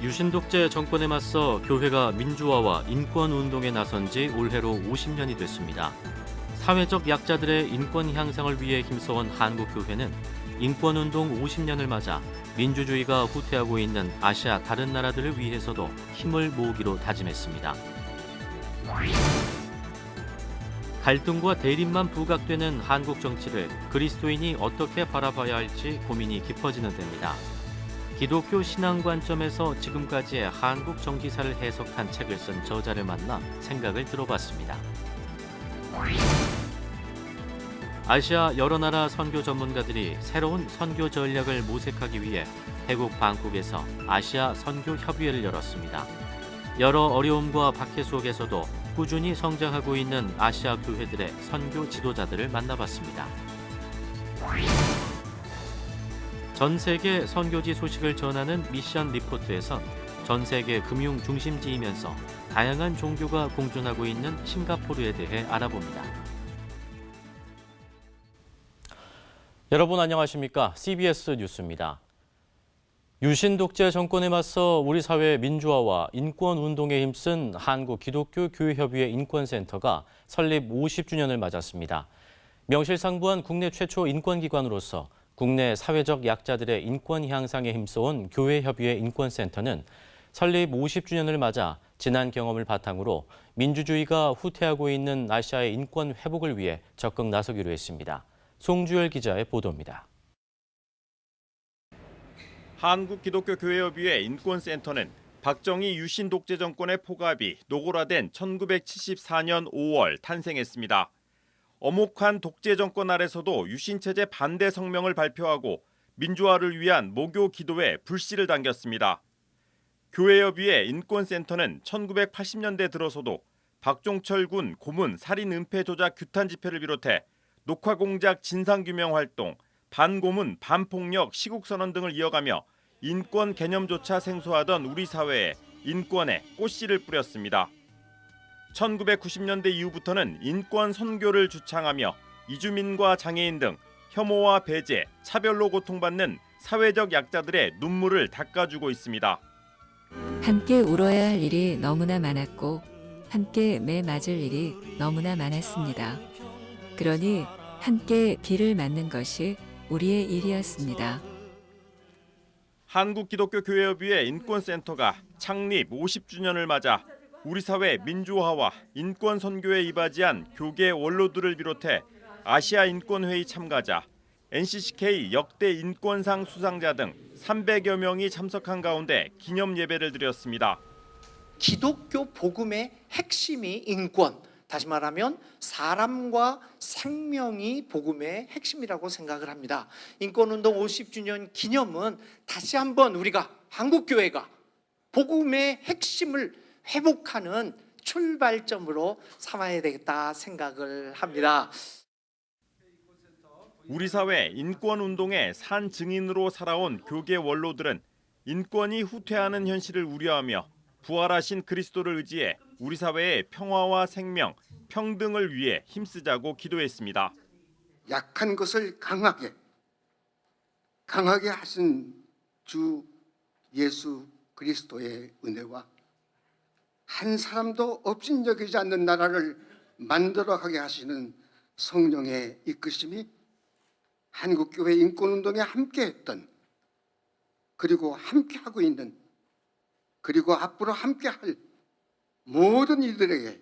유신 독재 정권에 맞서 교회가 민주화와 인권 운동에 나선 지 올해로 50년이 됐습니다. 사회적 약자들의 인권 향상을 위해 힘써온 한국 교회는 인권 운동 50년을 맞아 민주주의가 후퇴하고 있는 아시아 다른 나라들을 위해서도 힘을 모으기로 다짐했습니다. 갈등과 대립만 부각되는 한국 정치를 그리스도인이 어떻게 바라봐야 할지 고민이 깊어지는 데입니다. 기독교 신앙 관점에서 지금까지의 한국 정치사를 해석한 책을 쓴 저자를 만나 생각을 들어봤습니다. 아시아 여러 나라 선교 전문가들이 새로운 선교 전략을 모색하기 위해 태국 방콕에서 아시아 선교 협의회를 열었습니다. 여러 어려움과 박해 속에서도 꾸준히 성장하고 있는 아시아 교회들의 선교 지도자들을 만나봤습니다. 전 세계 선교지 소식을 전하는 미션 리포트에선 전 세계 금융 중심지이면서 다양한 종교가 공존하고 있는 싱가포르에 대해 알아봅니다. 여러분 안녕하십니까? CBS 뉴스입니다. 유신 독재 정권에 맞서 우리 사회의 민주화와 인권 운동에 힘쓴 한국 기독교 교회협의회 인권센터가 설립 50주년을 맞았습니다. 명실상부한 국내 최초 인권기관으로서 국내 사회적 약자들의 인권 향상에 힘써온 교회협의회 인권센터는 설립 50주년을 맞아 지난 경험을 바탕으로 민주주의가 후퇴하고 있는 아시아의 인권 회복을 위해 적극 나서기로 했습니다. 송주열 기자의 보도입니다. 한국기독교교회협의회 인권센터는 박정희 유신 독재 정권의 포갑이 노골화된 1974년 5월 탄생했습니다. 엄혹한 독재 정권 아래서도 유신체제 반대 성명을 발표하고 민주화를 위한 모교 기도에 불씨를 당겼습니다. 교회협의회 인권센터는 1980년대 들어서도 박종철 군 고문 살인 은폐 조작 규탄 집회를 비롯해 녹화 공작 진상규명 활동, 반고문, 반폭력, 시국선언 등을 이어가며 인권 개념조차 생소하던 우리 사회에 인권의 꽃씨를 뿌렸습니다. 1990년대 이후부터는 인권 선교를 주창하며 이주민과 장애인 등 혐오와 배제, 차별로 고통받는 사회적 약자들의 눈물을 닦아주고 있습니다. 함께 울어야 할 일이 너무나 많았고 함께 매 맞을 일이 너무나 많았습니다. 그러니 함께 비를 맞는 것이 우리의 일이었습니다. 한국기독교교회협의회 인권센터가 창립 50주년을 맞아 우리 사회 민주화와 인권 선교에 이바지한 교계 원로들을 비롯해 아시아 인권회의 참가자, NCCK 역대 인권상 수상자 등 300여 명이 참석한 가운데 기념 예배를 드렸습니다. 기독교 복음의 핵심이 인권, 다시 말하면 사람과 생명이 복음의 핵심이라고 생각을 합니다. 인권운동 50주년 기념은 다시 한번 우리가 한국교회가 복음의 핵심을 회복하는 출발점으로 삼아야 되겠다 생각을 합니다. 우리 사회 인권운동의 산 증인으로 살아온 교계 원로들은 인권이 후퇴하는 현실을 우려하며 부활하신 그리스도를 의지해 우리 사회의 평화와 생명, 평등을 위해 힘쓰자고 기도했습니다. 약한 것을 강하게 하신 주 예수 그리스도의 은혜와 한 사람도 업신여기지 않는 나라를 만들어가게 하시는 성령의 이끄심이 한국교회 인권운동에 함께했던, 그리고 함께하고 있는, 그리고 앞으로 함께할 모든 이들에게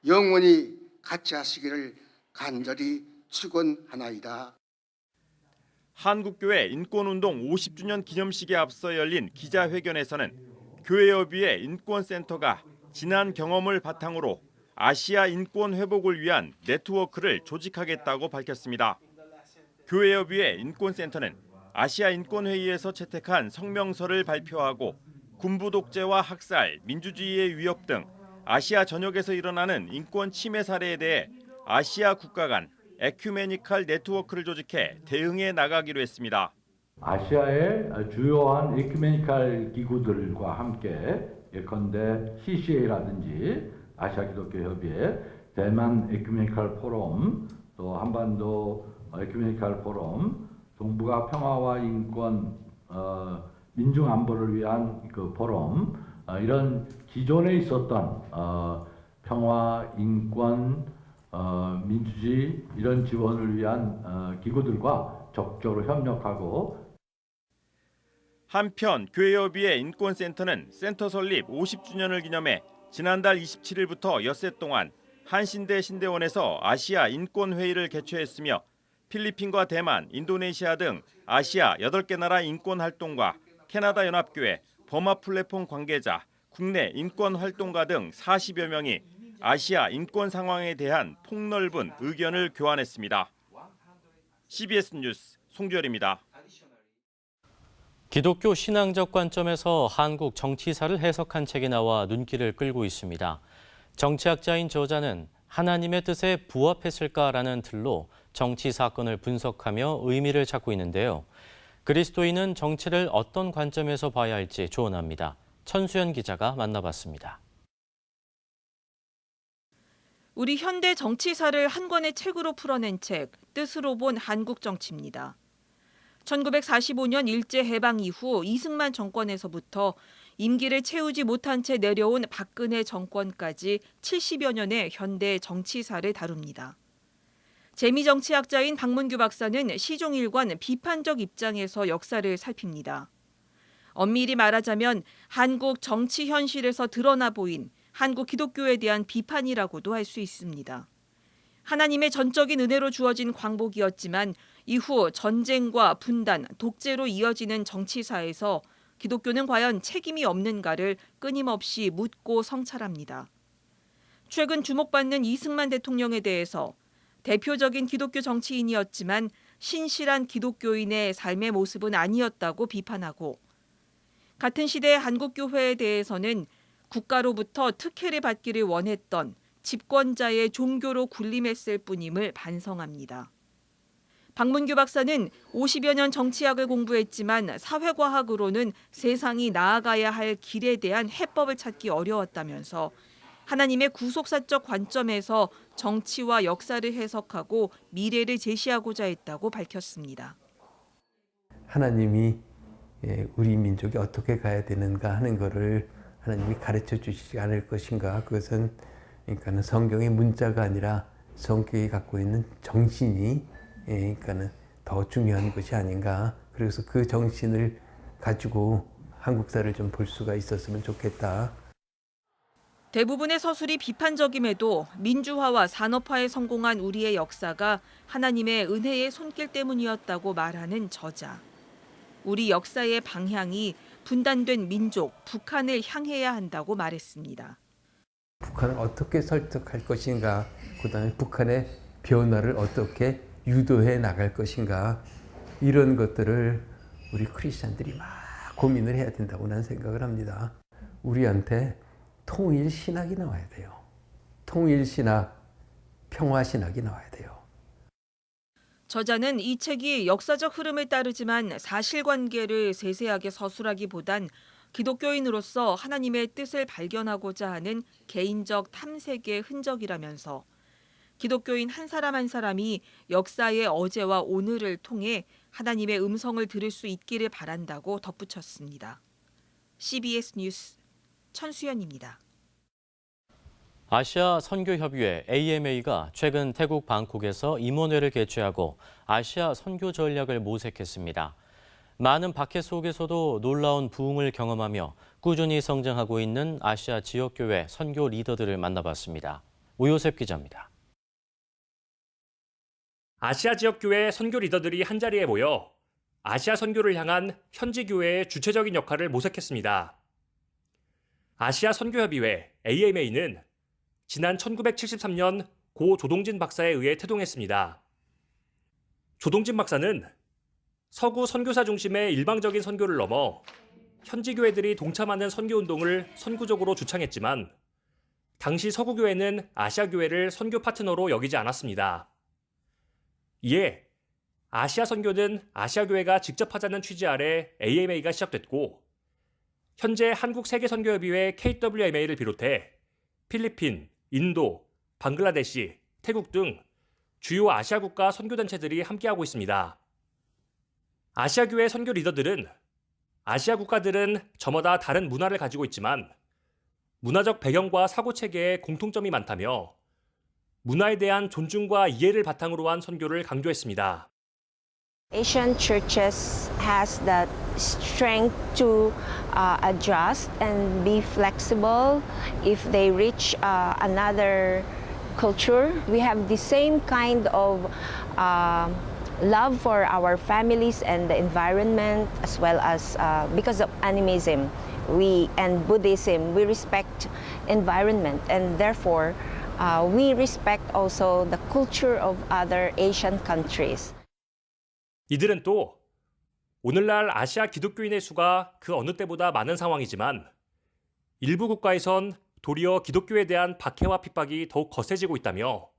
영원히 같이 하시기를 간절히 축원하나이다. 한국교회 인권운동 50주년 기념식에 앞서 열린 기자회견에서는 교회협의회 인권센터가 지난 경험을 바탕으로 아시아 인권 회복을 위한 네트워크를 조직하겠다고 밝혔습니다. 교회협의회 인권센터는 아시아 인권회의에서 채택한 성명서를 발표하고 군부 독재와 학살, 민주주의의 위협 등 아시아 전역에서 일어나는 인권 침해 사례에 대해 아시아 국가 간 에큐메니컬 네트워크를 조직해 대응해 나가기로 했습니다. 아시아의 주요한 에큐메니컬 기구들과 함께 예컨대 CCA라든지 아시아 기독교 협의회, 대만 에큐메니컬 포럼, 또 한반도 에큐메니컬 포럼, 동북아 평화와 인권 민중 안보를 위한 그 포럼, 이런 기존에 있었던 평화, 인권, 민주주의 이런 지원을 위한 기구들과 적극적으로 협력하고. 한편 교회협의회 인권센터는 센터 설립 50주년을 기념해 지난달 27일부터 엿새 동안 한신대 신대원에서 아시아 인권회의를 개최했으며 필리핀과 대만, 인도네시아 등 아시아 8개 나라 인권활동가, 캐나다 연합교회, 버마 플랫폼 관계자, 국내 인권활동가 등 40여 명이 아시아 인권 상황에 대한 폭넓은 의견을 교환했습니다. CBS 뉴스 송주열입니다. 기독교 신앙적 관점에서 한국 정치사를 해석한 책이 나와 눈길을 끌고 있습니다. 정치학자인 저자는 하나님의 뜻에 부합했을까라는 틀로 정치 사건을 분석하며 의미를 찾고 있는데요. 그리스도인은 정치를 어떤 관점에서 봐야 할지 조언합니다. 천수연 기자가 만나봤습니다. 우리 현대 정치사를 한 권의 책으로 풀어낸 책, 뜻으로 본 한국 정치입니다. 1945년 일제해방 이후 이승만 정권에서부터 임기를 채우지 못한 채 내려온 박근혜 정권까지 70여 년의 현대 정치사를 다룹니다. 재미정치학자인 박문규 박사는 시종일관 비판적 입장에서 역사를 살핍니다. 엄밀히 말하자면 한국 정치 현실에서 드러나 보인 한국 기독교에 대한 비판이라고도 할 수 있습니다. 하나님의 전적인 은혜로 주어진 광복이었지만 이후 전쟁과 분단, 독재로 이어지는 정치사에서 기독교는 과연 책임이 없는가를 끊임없이 묻고 성찰합니다. 최근 주목받는 이승만 대통령에 대해서 대표적인 기독교 정치인이었지만 신실한 기독교인의 삶의 모습은 아니었다고 비판하고, 같은 시대의 한국교회에 대해서는 국가로부터 특혜를 받기를 원했던 집권자의 종교로 군림했을 뿐임을 반성합니다. 박문규 박사는 50여 년 정치학을 공부했지만 사회과학으로는 세상이 나아가야 할 길에 대한 해법을 찾기 어려웠다면서 하나님의 구속사적 관점에서 정치와 역사를 해석하고 미래를 제시하고자 했다고 밝혔습니다. 하나님이 우리 민족이 어떻게 가야 되는가 하는 것을 하나님이 가르쳐 주시지 않을 것인가. 그것은 그러니까는 성경의 문자가 아니라 성경이 갖고 있는 정신이 그러니까는 더 중요한 것이 아닌가. 그래서 그 정신을 가지고 한국사를 좀 볼 수가 있었으면 좋겠다. 대부분의 서술이 비판적임에도 민주화와 산업화에 성공한 우리의 역사가 하나님의 은혜의 손길 때문이었다고 말하는 저자. 우리 역사의 방향이 분단된 민족 북한을 향해야 한다고 말했습니다. 북한을 어떻게 설득할 것인가, 그다음에 북한의 변화를 어떻게 유도해 나갈 것인가, 이런 것들을 우리 크리스찬들이 막 고민을 해야 된다고 나는 생각을 합니다. 우리한테 통일신학이 나와야 돼요. 통일신학, 평화신학이 나와야 돼요. 저자는 이 책이 역사적 흐름을 따르지만 사실관계를 세세하게 서술하기보단 기독교인으로서 하나님의 뜻을 발견하고자 하는 개인적 탐색의 흔적이라면서 기독교인 한 사람 한 사람이 역사의 어제와 오늘을 통해 하나님의 음성을 들을 수 있기를 바란다고 덧붙였습니다. CBS 뉴스 천수연입니다. 아시아 선교협의회 AMA가 최근 태국 방콕에서 임원회를 개최하고 아시아 선교 전략을 모색했습니다. 많은 박해 속에서도 놀라운 부흥을 경험하며 꾸준히 성장하고 있는 아시아 지역교회 선교 리더들을 만나봤습니다. 오요셉 기자입니다. 아시아 지역교회 선교 리더들이 한자리에 모여 아시아 선교를 향한 현지 교회의 주체적인 역할을 모색했습니다. 아시아 선교협의회 AMA는 지난 1973년 고 조동진 박사에 의해 태동했습니다. 조동진 박사는 서구 선교사 중심의 일방적인 선교를 넘어 현지 교회들이 동참하는 선교운동을 선구적으로 주창했지만 당시 서구 교회는 아시아 교회를 선교 파트너로 여기지 않았습니다. 이에 아시아 선교는 아시아 교회가 직접 하자는 취지 아래 AMA가 시작됐고, 현재 한국 세계선교협의회 KWMA를 비롯해 필리핀, 인도, 방글라데시, 태국 등 주요 아시아 국가 선교단체들이 함께하고 있습니다. 아시아교회 선교 리더들은 아시아 국가들은 저마다 다른 문화를 가지고 있지만 문화적 배경과 사고 체계에 공통점이 많다며 문화에 대한 존중과 이해를 바탕으로 한 선교를 강조했습니다. Asian churches has the strength to adjust and be flexible if they reach another culture. We have the same kind of love for our families and the environment, as well as because of animism and Buddhism, we respect environment, and therefore we respect also the culture of other Asian countries. 이들은 또 오늘날 아시아 기독교인의 수가 그 어느 때보다 많은 상황이지만 일부 국가에선 도리어 기독교에 대한 박해와 핍박이 더욱 거세지고 있다며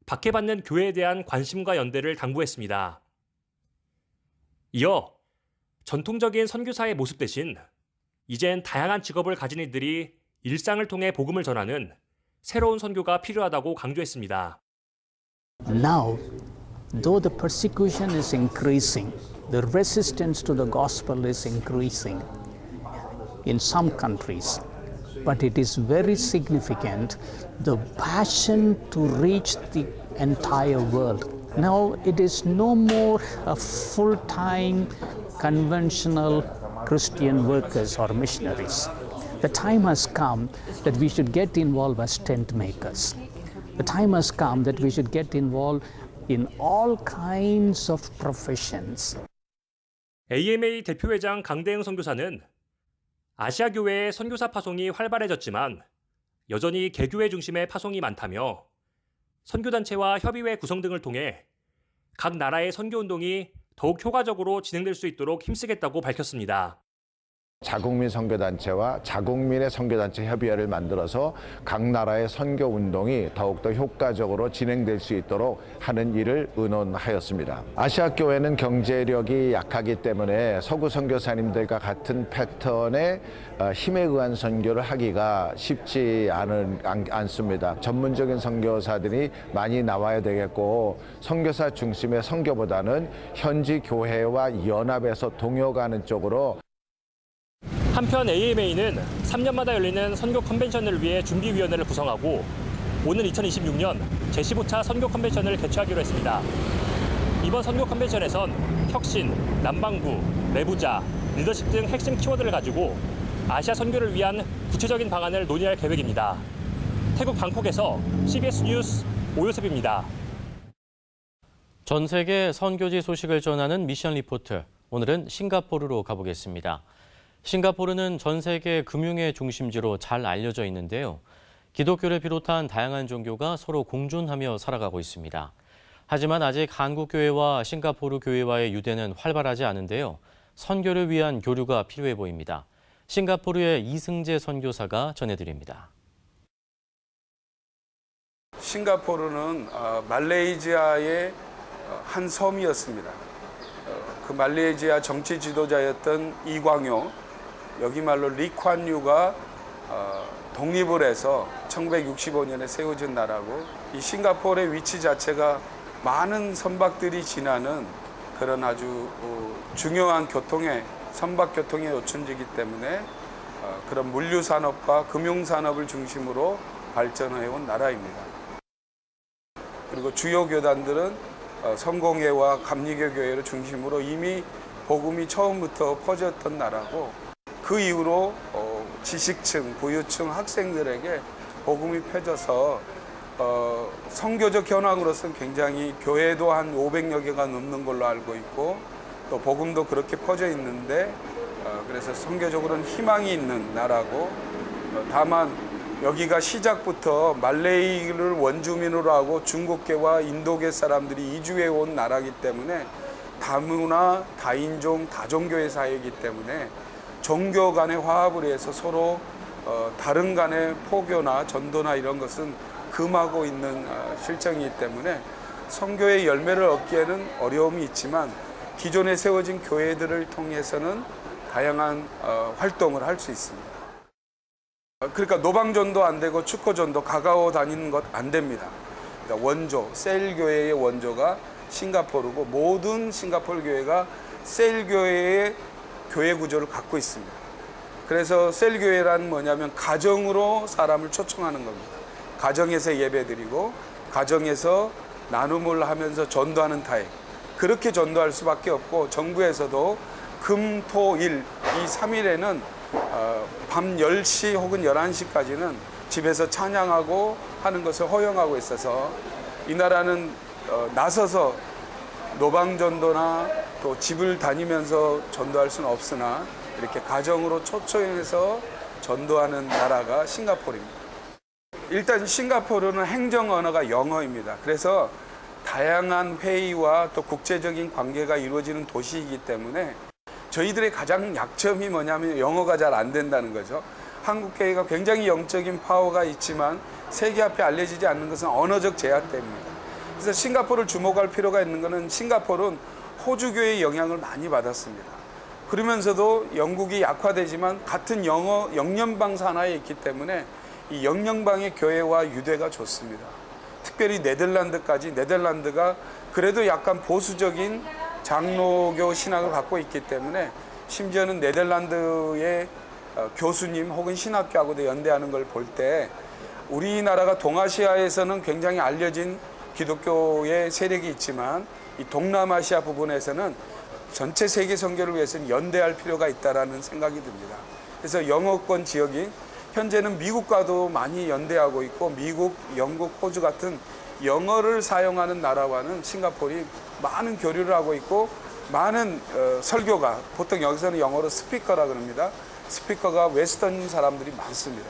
박해받는 교회에 대한 관심과 연대를 당부했습니다. 이어 전통적인 선교사의 모습 대신 이젠 다양한 직업을 가진 이들이 일상을 통해 복음을 전하는 새로운 선교가 필요하다고 강조했습니다. Now, though the persecution is increasing, the resistance to the gospel is increasing in some countries, but it is very significant, the passion to reach the entire world. Now it is no more a full-time conventional Christian workers or missionaries. The time has come that we should get involved as tent makers. The time has come that we should get involved in all kinds of professions. AMA 대표회장 강대응 선교사는 아시아 교회의 선교사 파송이 활발해졌지만 여전히 개교회 중심의 파송이 많다며 선교단체와 협의회 구성 등을 통해 각 나라의 선교운동이 더욱 효과적으로 진행될 수 있도록 힘쓰겠다고 밝혔습니다. 자국민 선교단체와 자국민의 선교단체 협의회를 만들어서 각 나라의 선교운동이 더욱더 효과적으로 진행될 수 있도록 하는 일을 의논하였습니다. 아시아 교회는 경제력이 약하기 때문에 서구 선교사님들과 같은 패턴의 힘에 의한 선교를 하기가 쉽지 않습니다. 전문적인 선교사들이 많이 나와야 되겠고 선교사 중심의 선교보다는 현지 교회와 연합해서 동역하는 쪽으로 한편 AMA는 3년마다 열리는 선교 컨벤션을 위해 준비위원회를 구성하고 오는 2026년 제15차 선교 컨벤션을 개최하기로 했습니다. 이번 선교 컨벤션에선 혁신, 남방구, 내부자, 리더십 등 핵심 키워드를 가지고 아시아 선교를 위한 구체적인 방안을 논의할 계획입니다. 태국 방콕에서 CBS 뉴스 오요셉입니다. 전 세계 선교지 소식을 전하는 미션 리포트. 오늘은 싱가포르로 가보겠습니다. 싱가포르는 전 세계 금융의 중심지로 잘 알려져 있는데요. 기독교를 비롯한 다양한 종교가 서로 공존하며 살아가고 있습니다. 하지만 아직 한국 교회와 싱가포르 교회와의 유대는 활발하지 않은데요. 선교를 위한 교류가 필요해 보입니다. 싱가포르의 이승재 선교사가 전해드립니다. 싱가포르는 말레이시아의 한 섬이었습니다. 그 말레이시아 정치 지도자였던 이광요, 여기 말로 리콴유가 독립을 해서 1965년에 세워진 나라고, 이 싱가포르의 위치 자체가 많은 선박들이 지나는 그런 아주 중요한 선박 교통의 요충지이기 때문에 그런 물류 산업과 금융 산업을 중심으로 발전해 온 나라입니다. 그리고 주요 교단들은 성공회와 감리교 교회를 중심으로 이미 복음이 처음부터 퍼졌던 나라고, 그 이후로 지식층, 부유층 학생들에게 복음이 펴져서 선교적 현황으로서는 굉장히 교회도 한 500여 개가 넘는 걸로 알고 있고 또 복음도 그렇게 퍼져 있는데 그래서 선교적으로는 희망이 있는 나라고, 다만 여기가 시작부터 말레이를 원주민으로 하고 중국계와 인도계 사람들이 이주해 온 나라이기 때문에 다문화, 다인종, 다종교의 사회이기 때문에 종교 간의 화합을 위해서 서로 다른 간의 포교나 전도나 이런 것은 금하고 있는 실정이기 때문에 선교의 열매를 얻기에는 어려움이 있지만 기존에 세워진 교회들을 통해서는 다양한 활동을 할 수 있습니다. 그러니까 노방전도 안 되고 축구전도 가까워 다니는 것 안 됩니다. 그러니까 원조, 세일교회의 원조가 싱가포르고 모든 싱가포르 교회가 세일교회의 교회 구조를 갖고 있습니다. 그래서 셀교회란 뭐냐면 가정으로 사람을 초청하는 겁니다. 가정에서 예배드리고 가정에서 나눔을 하면서 전도하는 타입. 그렇게 전도할 수밖에 없고 정부에서도 금, 토, 일 이 3일에는 밤 10시 혹은 11시까지는 집에서 찬양하고 하는 것을 허용하고 있어서 이 나라는 나서서 노방전도나 또 집을 다니면서 전도할 수는 없으나 이렇게 가정으로 초청해서 전도하는 나라가 싱가포르입니다. 일단 싱가포르는 행정 언어가 영어입니다. 그래서 다양한 회의와 또 국제적인 관계가 이루어지는 도시이기 때문에 저희들의 가장 약점이 뭐냐면 영어가 잘 안 된다는 거죠. 한국교회가 굉장히 영적인 파워가 있지만 세계 앞에 알려지지 않는 것은 언어적 제약 때문입니다. 그래서 싱가포르를 주목할 필요가 있는 것은 싱가포르는 호주교회의 영향을 많이 받았습니다. 그러면서도 영국이 약화되지만 같은 영연방 산하에 있기 때문에 이 영연방의 교회와 유대가 좋습니다. 특별히 네덜란드가 그래도 약간 보수적인 장로교 신학을 갖고 있기 때문에 심지어는 네덜란드의 교수님 혹은 신학교하고도 연대하는 걸 볼 때 우리나라가 동아시아에서는 굉장히 알려진 기독교의 세력이 있지만 이 동남아시아 부분에서는 전체 세계 선교를 위해서는 연대할 필요가 있다라는 생각이 듭니다. 그래서 영어권 지역이 현재는 미국과도 많이 연대하고 있고 미국, 영국, 호주 같은 영어를 사용하는 나라와는 싱가포르이 많은 교류를 하고 있고 많은 설교가 보통 여기서는 영어로 스피커라 그럽니다. 스피커가 웨스턴 사람들이 많습니다.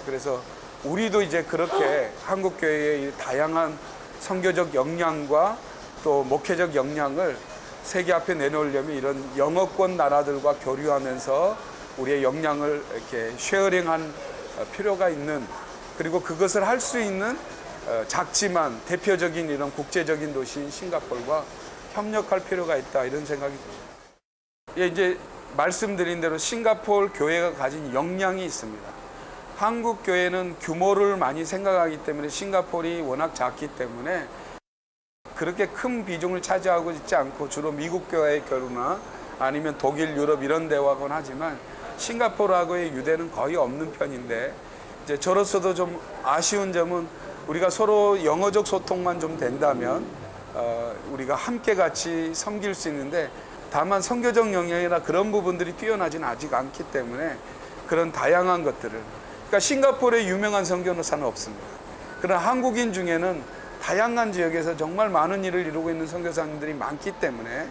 그래서 우리도 이제 그렇게 한국교회의 다양한 선교적 역량과 또 목회적 역량을 세계 앞에 내놓으려면 이런 영어권 나라들과 교류하면서 우리의 역량을 이렇게 쉐어링한 필요가 있는 그리고 그것을 할 수 있는 작지만 대표적인 이런 국제적인 도시인 싱가포르와 협력할 필요가 있다 이런 생각이 듭니다. 예, 이제 말씀드린 대로 싱가포르 교회가 가진 역량이 있습니다. 한국 교회는 규모를 많이 생각하기 때문에 싱가포르이 워낙 작기 때문에 그렇게 큰 비중을 차지하고 있지 않고 주로 미국 교회의 교류나 아니면 독일, 유럽 이런 데하고는 하지만 싱가포르하고의 유대는 거의 없는 편인데 이제 저로서도 좀 아쉬운 점은 우리가 서로 영어적 소통만 좀 된다면 우리가 함께 같이 섬길 수 있는데 다만 선교적 영역이나 그런 부분들이 뛰어나지는 아직 않기 때문에 그런 다양한 것들을 그러니까 싱가포르에 유명한 선교사는 없습니다. 그러나 한국인 중에는 다양한 지역에서 정말 많은 일을 이루고 있는 선교사님들이 많기 때문에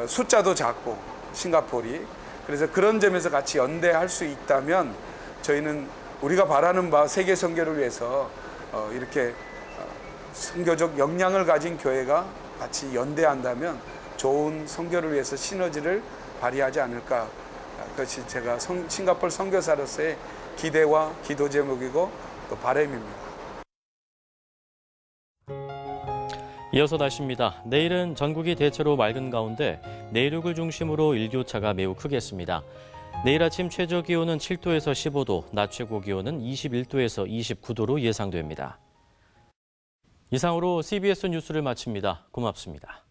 숫자도 작고 싱가포르이 그래서 그런 점에서 같이 연대할 수 있다면 저희는 우리가 바라는 바 세계 선교를 위해서 이렇게 선교적 역량을 가진 교회가 같이 연대한다면 좋은 선교를 위해서 시너지를 발휘하지 않을까. 그것이 제가 싱가포르 선교사로서의 기대와 기도 제목이고 또 바람입니다. 이어서 날씨입니다. 내일은 전국이 대체로 맑은 가운데 내륙을 중심으로 일교차가 매우 크겠습니다. 내일 아침 최저 기온은 7도에서 15도, 낮 최고 기온은 21도에서 29도로 예상됩니다. 이상으로 CBS 뉴스를 마칩니다. 고맙습니다.